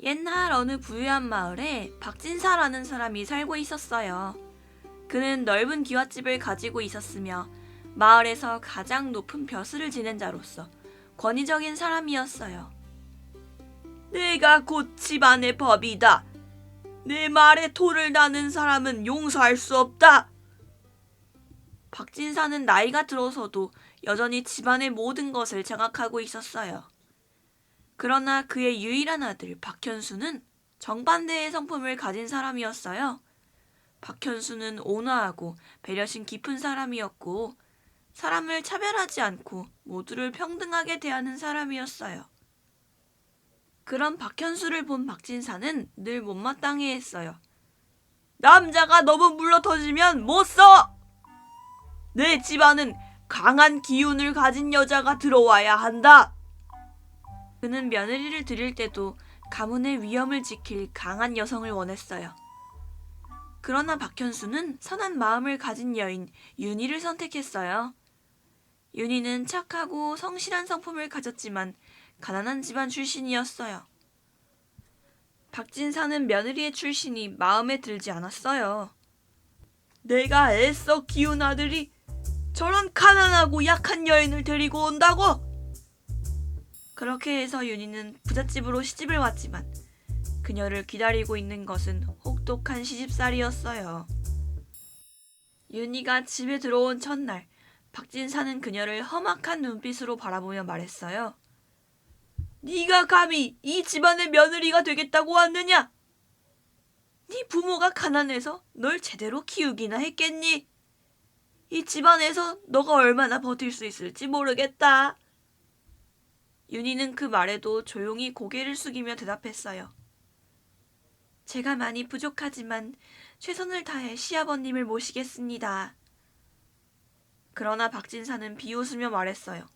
옛날 어느 부유한 마을에 박진사라는 사람이 살고 있었어요. 그는 넓은 기와집을 가지고 있었으며 마을에서 가장 높은 벼슬을 지낸 자로서 권위적인 사람이었어요. 내가 곧 집안의 법이다. 내 말에 토를 나는 사람은 용서할 수 없다. 박진사는 나이가 들어서도 여전히 집안의 모든 것을 장악하고 있었어요. 그러나 그의 유일한 아들 박현수는 정반대의 성품을 가진 사람이었어요. 박현수는 온화하고 배려심 깊은 사람이었고 사람을 차별하지 않고 모두를 평등하게 대하는 사람이었어요. 그런 박현수를 본 박진사는 늘 못마땅해했어요. 남자가 너무 물러터지면 못 써! 내 집안은 강한 기운을 가진 여자가 들어와야 한다. 그는 며느리를 들일 때도 가문의 위엄을 지킬 강한 여성을 원했어요. 그러나 박현수는 선한 마음을 가진 여인 윤희를 선택했어요. 윤희는 착하고 성실한 성품을 가졌지만 가난한 집안 출신이었어요. 박진사는 며느리의 출신이 마음에 들지 않았어요. 내가 애써 키운 아들이 저런 가난하고 약한 여인을 데리고 온다고? 그렇게 해서 윤희는 부잣집으로 시집을 왔지만 그녀를 기다리고 있는 것은 혹독한 시집살이였어요. 윤희가 집에 들어온 첫날, 박진사는 그녀를 험악한 눈빛으로 바라보며 말했어요. 네가 감히 이 집안의 며느리가 되겠다고 왔느냐? 네 부모가 가난해서 널 제대로 키우기나 했겠니? 이 집안에서 너가 얼마나 버틸 수 있을지 모르겠다. 윤희는 그 말에도 조용히 고개를 숙이며 대답했어요. 제가 많이 부족하지만 최선을 다해 시아버님을 모시겠습니다. 그러나 박진사는 비웃으며 말했어요.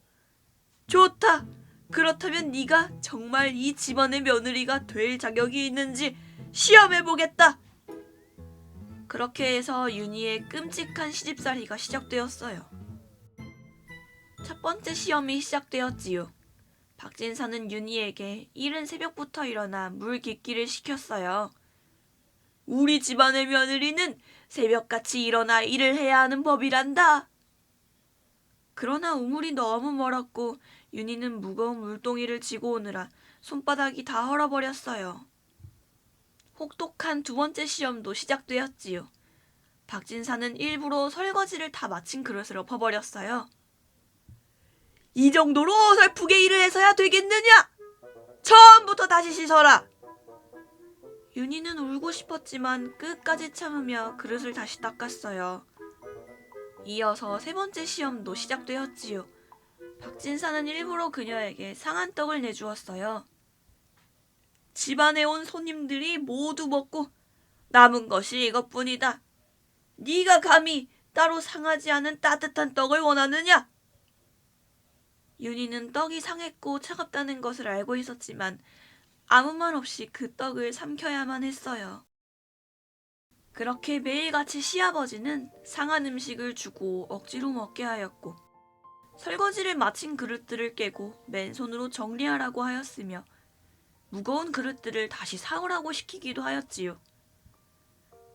좋다. 그렇다면 네가 정말 이 집안의 며느리가 될 자격이 있는지 시험해보겠다. 그렇게 해서 윤희의 끔찍한 시집살이가 시작되었어요. 첫 번째 시험이 시작되었지요. 박진사는 윤희에게 이른 새벽부터 일어나 물 깃기를 시켰어요. 우리 집안의 며느리는 새벽같이 일어나 일을 해야 하는 법이란다. 그러나 우물이 너무 멀었고 윤희는 무거운 물동이를 지고 오느라 손바닥이 다 헐어버렸어요. 혹독한 두 번째 시험도 시작되었지요. 박진사는 일부러 설거지를 다 마친 그릇을 엎어버렸어요. 이 정도로 어설프게 일을 해서야 되겠느냐? 처음부터 다시 씻어라. 윤희는 울고 싶었지만 끝까지 참으며 그릇을 다시 닦았어요. 이어서 세 번째 시험도 시작되었지요. 박진사는 일부러 그녀에게 상한 떡을 내주었어요. 집안에 온 손님들이 모두 먹고 남은 것이 이것뿐이다. 네가 감히 따로 상하지 않은 따뜻한 떡을 원하느냐? 윤희는 떡이 상했고 차갑다는 것을 알고 있었지만 아무 말 없이 그 떡을 삼켜야만 했어요. 그렇게 매일같이 시아버지는 상한 음식을 주고 억지로 먹게 하였고 설거지를 마친 그릇들을 깨고 맨손으로 정리하라고 하였으며 무거운 그릇들을 다시 사오라고 시키기도 하였지요.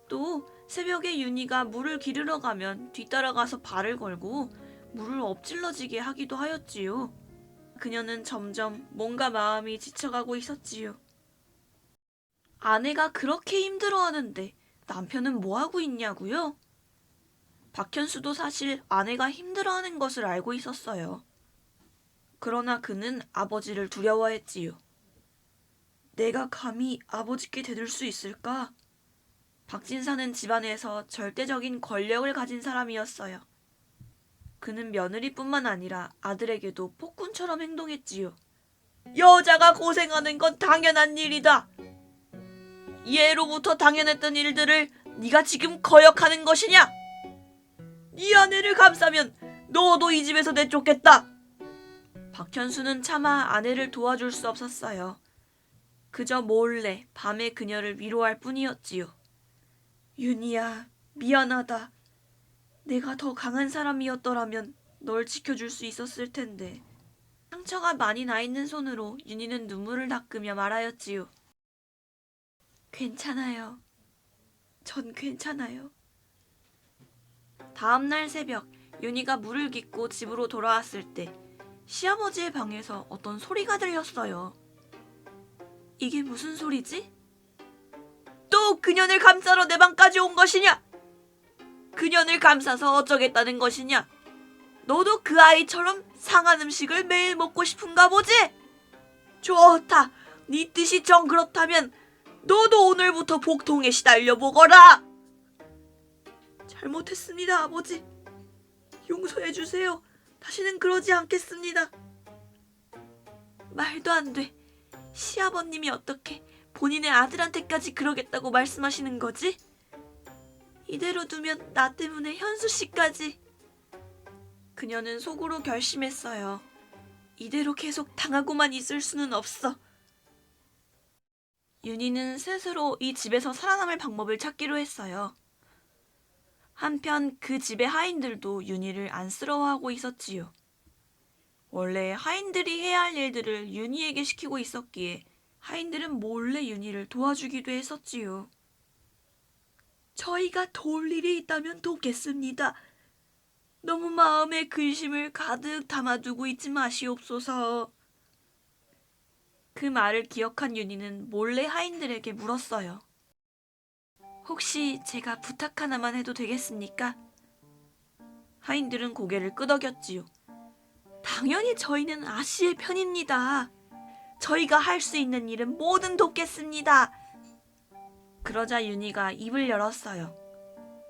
또 새벽에 윤희가 물을 기르러 가면 뒤따라가서 발을 걸고 물을 엎질러지게 하기도 하였지요. 그녀는 점점 뭔가 마음이 지쳐가고 있었지요. 아내가 그렇게 힘들어하는데 남편은 뭐하고 있냐고요? 박현수도 사실 아내가 힘들어하는 것을 알고 있었어요. 그러나 그는 아버지를 두려워했지요. 내가 감히 아버지께 대들 수 있을까? 박진사는 집안에서 절대적인 권력을 가진 사람이었어요. 그는 며느리뿐만 아니라 아들에게도 폭군처럼 행동했지요. 여자가 고생하는 건 당연한 일이다. 예로부터 당연했던 일들을 네가 지금 거역하는 것이냐? 네 아내를 감싸면 너도 이 집에서 내쫓겠다. 박현수는 차마 아내를 도와줄 수 없었어요. 그저 몰래 밤에 그녀를 위로할 뿐이었지요. 윤희야, 미안하다. 내가 더 강한 사람이었더라면 널 지켜줄 수 있었을 텐데. 상처가 많이 나 있는 손으로 윤희는 눈물을 닦으며 말하였지요. 괜찮아요. 전 괜찮아요. 다음날 새벽, 윤희가 물을 깃고 집으로 돌아왔을 때 시아버지의 방에서 어떤 소리가 들렸어요. 이게 무슨 소리지? 또 그년을 감싸러 내 방까지 온 것이냐? 그년을 감싸서 어쩌겠다는 것이냐? 너도 그 아이처럼 상한 음식을 매일 먹고 싶은가 보지? 좋다. 네 뜻이 정 그렇다면 너도 오늘부터 복통에 시달려 보거라. 잘못했습니다, 아버지. 용서해 주세요. 다시는 그러지 않겠습니다. 말도 안 돼. 시아버님이 어떻게 본인의 아들한테까지 그러겠다고 말씀하시는 거지? 이대로 두면 나 때문에 현수 씨까지. 그녀는 속으로 결심했어요. 이대로 계속 당하고만 있을 수는 없어. 윤희는 스스로 이 집에서 살아남을 방법을 찾기로 했어요. 한편 그 집의 하인들도 윤희를 안쓰러워하고 있었지요. 원래 하인들이 해야 할 일들을 윤희에게 시키고 있었기에 하인들은 몰래 윤희를 도와주기도 했었지요. 저희가 도울 일이 있다면 돕겠습니다. 너무 마음에 근심을 가득 담아두고 있지 마시옵소서. 그 말을 기억한 윤희는 몰래 하인들에게 물었어요. 혹시 제가 부탁 하나만 해도 되겠습니까? 하인들은 고개를 끄덕였지요. 당연히 저희는 아씨의 편입니다. 저희가 할 수 있는 일은 뭐든 돕겠습니다. 그러자 윤희가 입을 열었어요.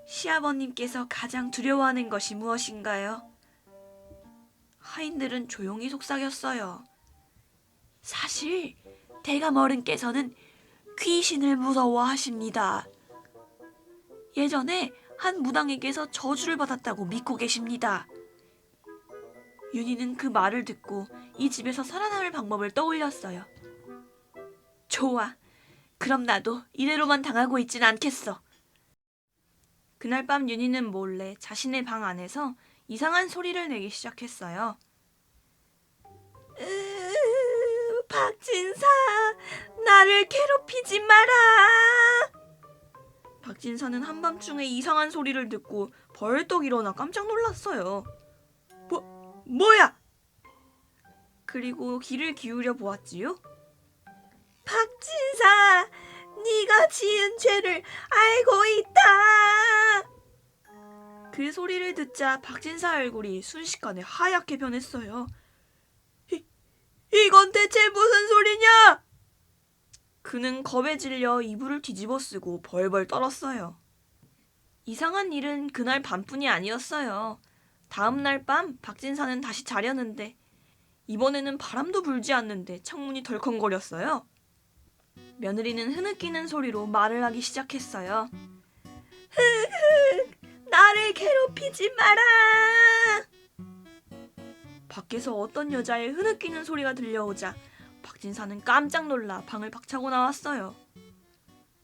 시아버님께서 가장 두려워하는 것이 무엇인가요? 하인들은 조용히 속삭였어요. 사실 대감어른께서는 귀신을 무서워하십니다. 예전에 한 무당에게서 저주를 받았다고 믿고 계십니다. 윤희는 그 말을 듣고 이 집에서 살아남을 방법을 떠올렸어요. 좋아. 그럼 나도 이대로만 당하고 있진 않겠어. 그날 밤 윤희는 몰래 자신의 방 안에서 이상한 소리를 내기 시작했어요. 박진사, 나를 괴롭히지 마라. 박진사는 한밤중에 이상한 소리를 듣고 벌떡 일어나 깜짝 놀랐어요. 뭐야? 그리고 귀를 기울여 보았지요. 박진사, 네가 지은 죄를 알고 있다. 그 소리를 듣자 박진사 얼굴이 순식간에 하얗게 변했어요. 이건 대체 무슨 소리냐? 그는 겁에 질려 이불을 뒤집어 쓰고 벌벌 떨었어요. 이상한 일은 그날 밤뿐이 아니었어요. 다음 날 밤 박진사는 다시 자려는데 이번에는 바람도 불지 않는데 창문이 덜컹거렸어요. 며느리는 흐느끼는 소리로 말을 하기 시작했어요. 나를 괴롭히지 마라. 밖에서 어떤 여자의 흐느끼는 소리가 들려오자 박진사는 깜짝 놀라 방을 박차고 나왔어요.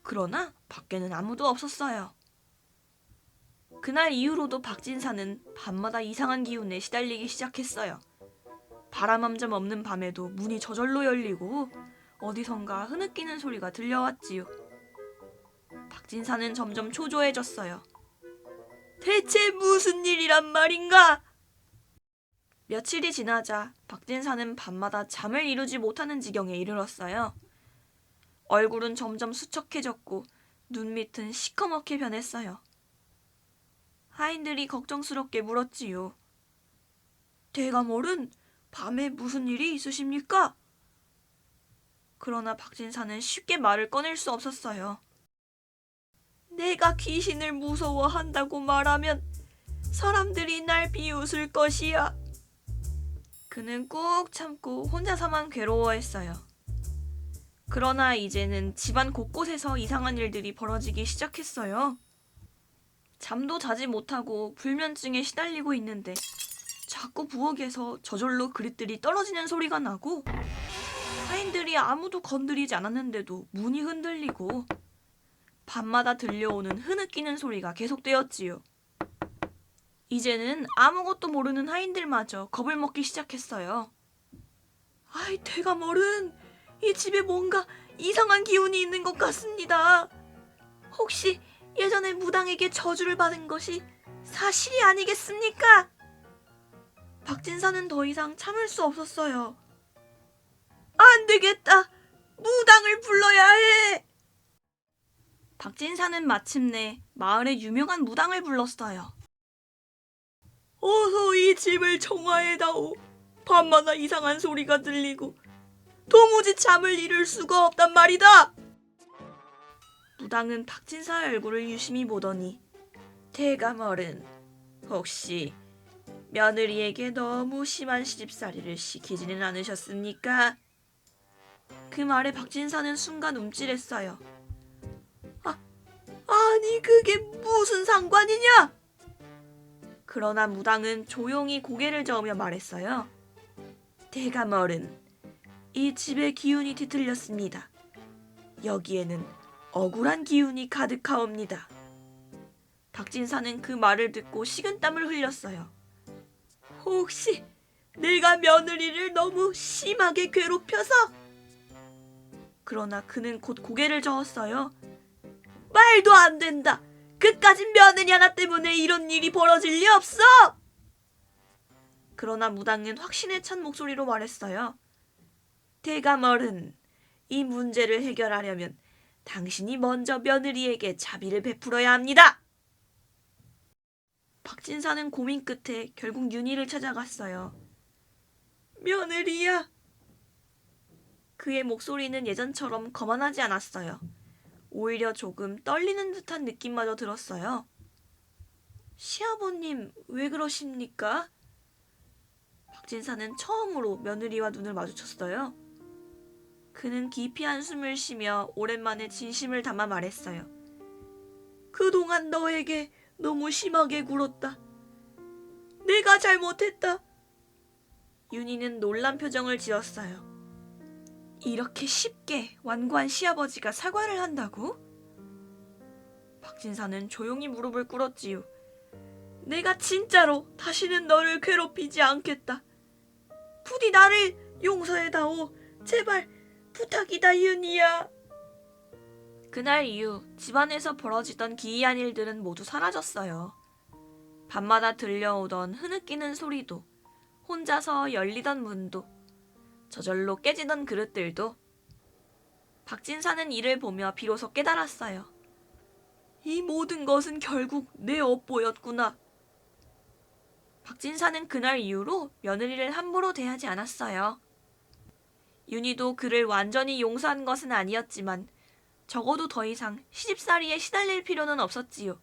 그러나 밖에는 아무도 없었어요. 그날 이후로도 박진사는 밤마다 이상한 기운에 시달리기 시작했어요. 바람 한 점 없는 밤에도 문이 저절로 열리고 어디선가 흐느끼는 소리가 들려왔지요. 박진사는 점점 초조해졌어요. 대체 무슨 일이란 말인가? 며칠이 지나자 박진사는 밤마다 잠을 이루지 못하는 지경에 이르렀어요. 얼굴은 점점 수척해졌고 눈밑은 시커멓게 변했어요. 하인들이 걱정스럽게 물었지요. 대감어른, 밤에 무슨 일이 있으십니까? 그러나 박진사는 쉽게 말을 꺼낼 수 없었어요. 내가 귀신을 무서워한다고 말하면 사람들이 날 비웃을 것이야. 그는 꾹 참고 혼자서만 괴로워했어요. 그러나 이제는 집안 곳곳에서 이상한 일들이 벌어지기 시작했어요. 잠도 자지 못하고 불면증에 시달리고 있는데 자꾸 부엌에서 저절로 그릇들이 떨어지는 소리가 나고 하인들이 아무도 건드리지 않았는데도 문이 흔들리고 밤마다 들려오는 흐느끼는 소리가 계속되었지요. 이제는 아무것도 모르는 하인들마저 겁을 먹기 시작했어요. 아이, 대감어른, 이 집에 뭔가 이상한 기운이 있는 것 같습니다. 혹시 예전에 무당에게 저주를 받은 것이 사실이 아니겠습니까? 박진사는 더 이상 참을 수 없었어요. 안 되겠다. 무당을 불러야 해. 박진사는 마침내 마을의 유명한 무당을 불렀어요. 어서 이 집을 청하해다오. 밤마다 이상한 소리가 들리고 도무지 잠을 이룰 수가 없단 말이다. 무당은 박진사의 얼굴을 유심히 보더니 대감어른, 혹시 며느리에게 너무 심한 시집살이를 시키지는 않으셨습니까? 그 말에 박진사는 순간 움찔했어요. 아니 그게 무슨 상관이냐? 그러나 무당은 조용히 고개를 저으며 말했어요. 대감어른, 이 집의 기운이 뒤틀렸습니다. 여기에는 억울한 기운이 가득하옵니다. 박진사는 그 말을 듣고 식은땀을 흘렸어요. 혹시 내가 며느리를 너무 심하게 괴롭혀서? 그러나 그는 곧 고개를 저었어요. 말도 안 된다. 그까짓 며느리 하나 때문에 이런 일이 벌어질 리 없어. 그러나 무당은 확신에 찬 목소리로 말했어요. 대감어른, 이 문제를 해결하려면 당신이 먼저 며느리에게 자비를 베풀어야 합니다. 박진사는 고민 끝에 결국 윤희를 찾아갔어요. 며느리야. 그의 목소리는 예전처럼 거만하지 않았어요. 오히려 조금 떨리는 듯한 느낌마저 들었어요. 시아버님, 왜 그러십니까? 박진사는 처음으로 며느리와 눈을 마주쳤어요. 그는 깊이 한숨을 쉬며 오랜만에 진심을 담아 말했어요. 그동안 너에게 너무 심하게 굴었다. 내가 잘못했다. 윤희는 놀란 표정을 지었어요. 이렇게 쉽게 완고한 시아버지가 사과를 한다고? 박진사는 조용히 무릎을 꿇었지요. 내가 진짜로 다시는 너를 괴롭히지 않겠다. 부디 나를 용서해다오. 제발 부탁이다, 윤희야. 그날 이후 집안에서 벌어지던 기이한 일들은 모두 사라졌어요. 밤마다 들려오던 흐느끼는 소리도, 혼자서 열리던 문도, 저절로 깨지던 그릇들도. 박진사는 이를 보며 비로소 깨달았어요. 이 모든 것은 결국 내 업보였구나. 박진사는 그날 이후로 며느리를 함부로 대하지 않았어요. 윤희도 그를 완전히 용서한 것은 아니었지만 적어도 더 이상 시집살이에 시달릴 필요는 없었지요.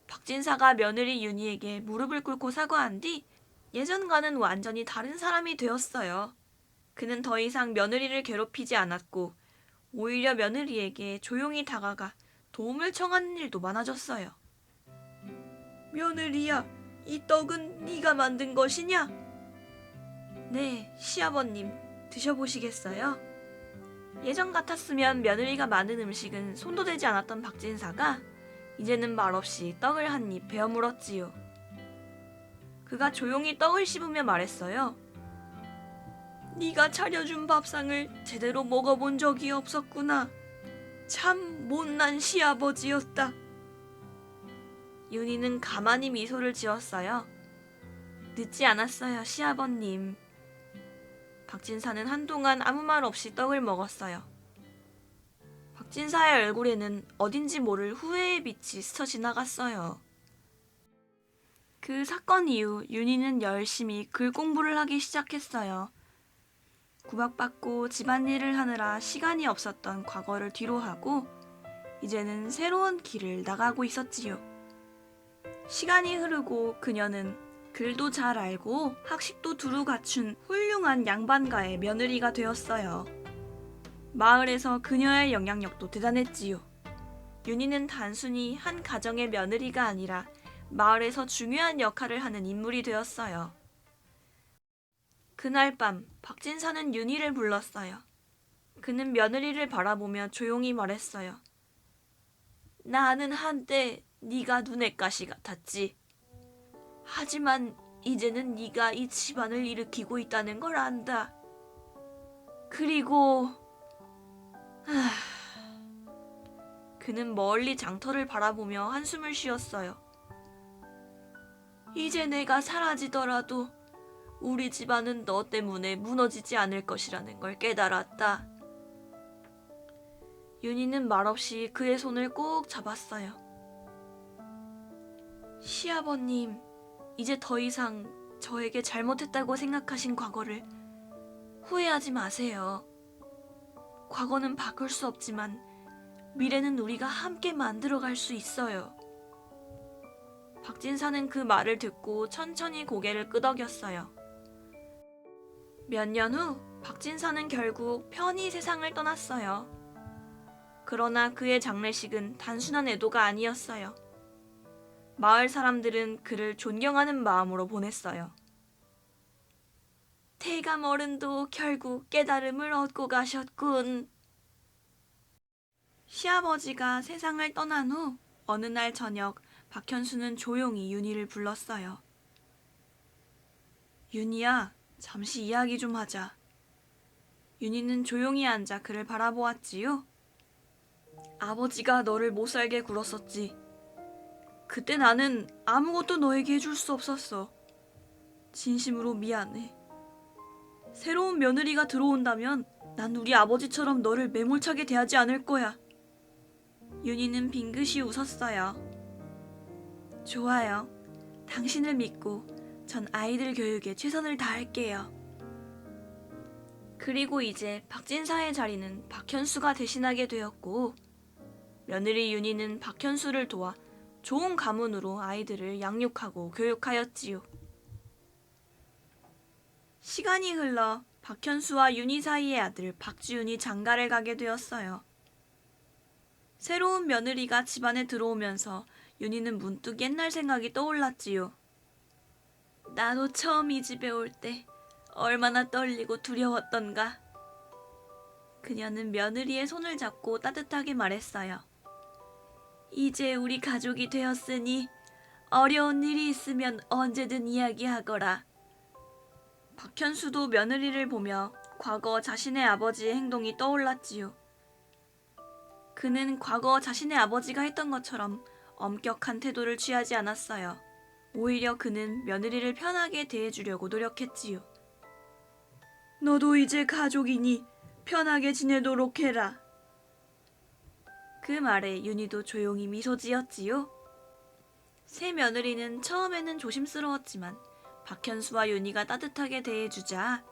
박진사가 며느리 윤희에게 무릎을 꿇고 사과한 뒤 예전과는 완전히 다른 사람이 되었어요. 그는 더 이상 며느리를 괴롭히지 않았고 오히려 며느리에게 조용히 다가가 도움을 청하는 일도 많아졌어요. 며느리야, 이 떡은 네가 만든 것이냐? 네, 시아버님, 드셔보시겠어요? 예전 같았으면 며느리가 만든 음식은 손도 대지 않았던 박진사가 이제는 말없이 떡을 한 입 베어 물었지요. 그가 조용히 떡을 씹으며 말했어요. 네가 차려준 밥상을 제대로 먹어본 적이 없었구나. 참 못난 시아버지였다. 윤희는 가만히 미소를 지었어요. 늦지 않았어요, 시아버님. 박진사는 한동안 아무 말 없이 떡을 먹었어요. 박진사의 얼굴에는 어딘지 모를 후회의 빛이 스쳐 지나갔어요. 그 사건 이후 윤희는 열심히 글 공부를 하기 시작했어요. 구박받고 집안일을 하느라 시간이 없었던 과거를 뒤로하고 이제는 새로운 길을 나가고 있었지요. 시간이 흐르고 그녀는 글도 잘 알고 학식도 두루 갖춘 훌륭한 양반가의 며느리가 되었어요. 마을에서 그녀의 영향력도 대단했지요. 윤희는 단순히 한 가정의 며느리가 아니라 마을에서 중요한 역할을 하는 인물이 되었어요. 그날 밤 박진사는 윤희를 불렀어요. 그는 며느리를 바라보며 조용히 말했어요. 나는 한때 네가 눈엣 가시 같았지. 하지만 이제는 네가 이 집안을 일으키고 있다는 걸 안다. 그리고 그는 멀리 장터를 바라보며 한숨을 쉬었어요. 이제 내가 사라지더라도 우리 집안은 너 때문에 무너지지 않을 것이라는 걸 깨달았다. 윤희는 말없이 그의 손을 꼭 잡았어요. 시아버님, 이제 더 이상 저에게 잘못했다고 생각하신 과거를 후회하지 마세요. 과거는 바꿀 수 없지만 미래는 우리가 함께 만들어갈 수 있어요. 박진사는 그 말을 듣고 천천히 고개를 끄덕였어요. 몇 년 후 박진사는 결국 편히 세상을 떠났어요. 그러나 그의 장례식은 단순한 애도가 아니었어요. 마을 사람들은 그를 존경하는 마음으로 보냈어요. 대감 어른도 결국 깨달음을 얻고 가셨군. 시아버지가 세상을 떠난 후 어느 날 저녁 박현수는 조용히 윤희를 불렀어요. 윤희야, 잠시 이야기 좀 하자. 윤희는 조용히 앉아 그를 바라보았지요. 아버지가 너를 못살게 굴었었지. 그때 나는 아무것도 너에게 해줄 수 없었어. 진심으로 미안해. 새로운 며느리가 들어온다면 난 우리 아버지처럼 너를 매몰차게 대하지 않을 거야. 윤희는 빙긋이 웃었어요. 좋아요. 당신을 믿고 전 아이들 교육에 최선을 다할게요. 그리고 이제 박진사의 자리는 박현수가 대신하게 되었고 며느리 윤희는 박현수를 도와 좋은 가문으로 아이들을 양육하고 교육하였지요. 시간이 흘러 박현수와 윤희 사이의 아들 박지훈이 장가를 가게 되었어요. 새로운 며느리가 집안에 들어오면서 윤희는 문득 옛날 생각이 떠올랐지요. 나도 처음 이 집에 올 때 얼마나 떨리고 두려웠던가. 그녀는 며느리의 손을 잡고 따뜻하게 말했어요. 이제 우리 가족이 되었으니 어려운 일이 있으면 언제든 이야기하거라. 박현수도 며느리를 보며 과거 자신의 아버지의 행동이 떠올랐지요. 그는 과거 자신의 아버지가 했던 것처럼 엄격한 태도를 취하지 않았어요. 오히려 그는 며느리를 편하게 대해주려고 노력했지요. 너도 이제 가족이니 편하게 지내도록 해라. 그 말에 윤희도 조용히 미소 지었지요. 새 며느리는 처음에는 조심스러웠지만 박현수와 윤희가 따뜻하게 대해주자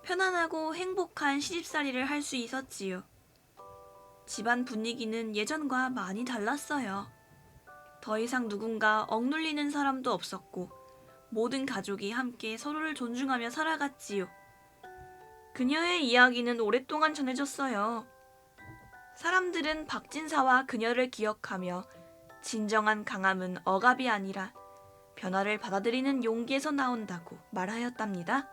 편안하고 행복한 시집살이를 할 수 있었지요. 집안 분위기는 예전과 많이 달랐어요. 더 이상 누군가 억눌리는 사람도 없었고 모든 가족이 함께 서로를 존중하며 살아갔지요. 그녀의 이야기는 오랫동안 전해졌어요. 사람들은 박진사와 그녀를 기억하며 진정한 강함은 억압이 아니라 변화를 받아들이는 용기에서 나온다고 말하였답니다.